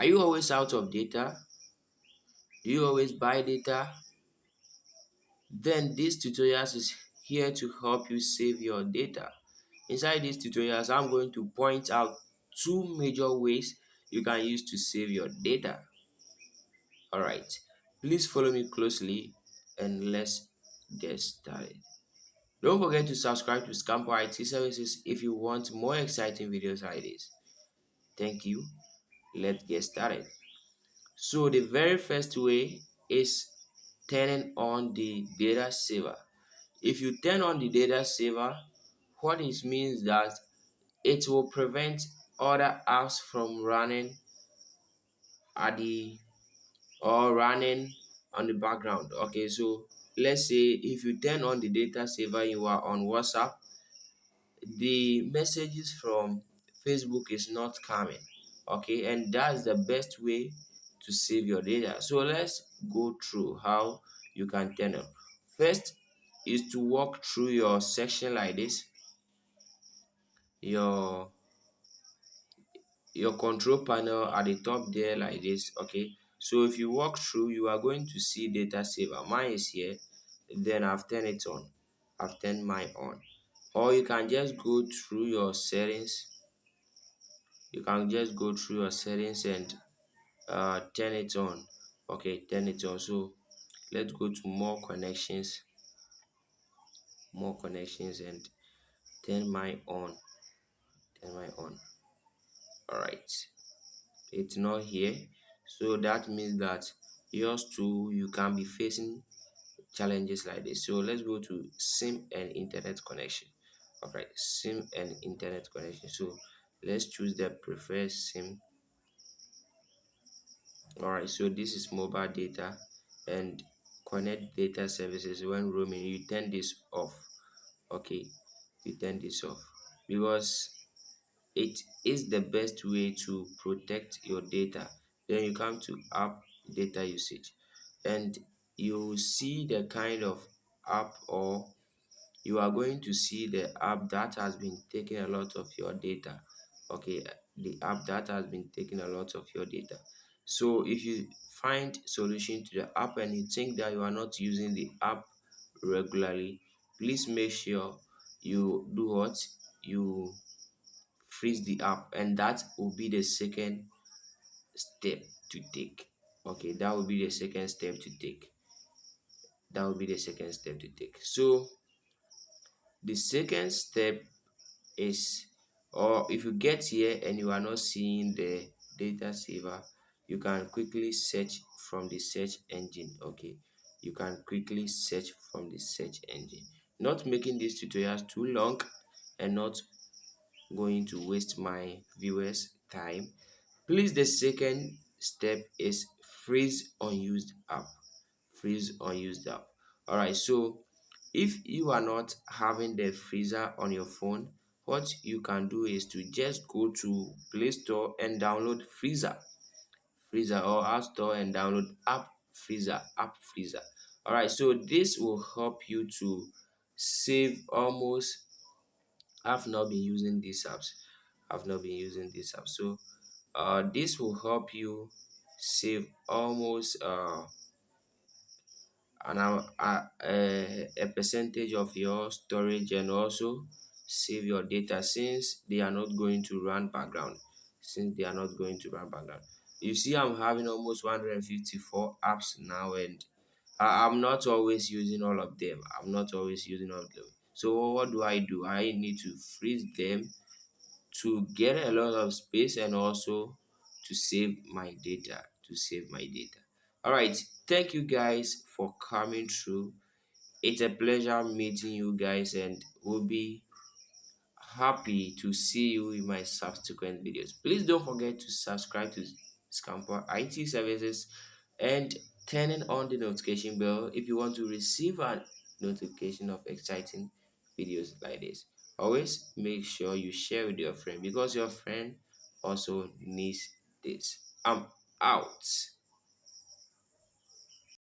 Are you always out of data? Do you always buy data? Then this tutorials is here to help you save your data. Inside these tutorials, I'm going to point out two major ways you can use to save your data. Alright, please follow me closely and let's get started. Don't forget to subscribe to Scamper IT Services if you want more exciting videos like this. Thank you. Let's get started. So the very first way is turning on the data saver. If you turn on the data saver, what it means that it will prevent other apps from running at the or running on the background. Okay, so let's say if you turn on the data saver, you are on WhatsApp, the messages from Facebook is not coming. Okay, and that's the best way to save your data. So let's go through how you can turn on. First is to walk through your section like this, your control panel at the top there like this. Okay, so if you walk through, you are going to see data saver. Mine is here, then I've turned it on. I've turned mine on. Or you can just go through your settings. You can just go through your settings and turn it on. Okay, turn it on. So let's go to more connections and turn mine on. Turn mine on. All right, it's not here, so that means that yours too, you can be facing challenges like this. So let's go to sim and internet connection. All right, sim and internet connection. So let's choose the preferred sim. All right, so this is mobile data and connect data services. When roaming, you turn this off. Okay, you turn this off because it is the best way to protect your data. Then you come to app data usage and you see the kind of app, or you are going to see the app that has been taking a lot of your data. Okay, the app that has been taking a lot of your data. So if you find solution to the app and you think that you are not using the app regularly, please make sure you do what, you freeze the app, and that will be the second step to take. Okay, that will be the second step to take. That will be the second step to take. So the second step is, or if you get here and you are not seeing the data saver, you can quickly search from the search engine. Okay, you can quickly search from the search engine. Not making these tutorials too long and not going to waste my viewers time, please, the second step is freeze unused app. Freeze unused app. All right, so if you are not having the freezer on your phone, what you can do is to just go to Play Store and download freezer, or App Store and download app freezer. All right, so this will help you to save almost. I've not been using these apps. I've not been using this app. So this will help you save almost a percentage of your storage, and also save your data since they are not going to run background. You see, I'm having almost 154 apps now, and I'm not always using all of them. So what do? I need to freeze them to get a lot of space and also to save my data. All right, thank you guys for coming through. It's a pleasure meeting you guys, and we'll be happy to see you in my subsequent videos. Please don't forget to subscribe to Scamper IT Services and turning on the notification bell if you want to receive a notification of exciting videos like this. Always make sure you share with your friend because your friend also needs this. I'm out.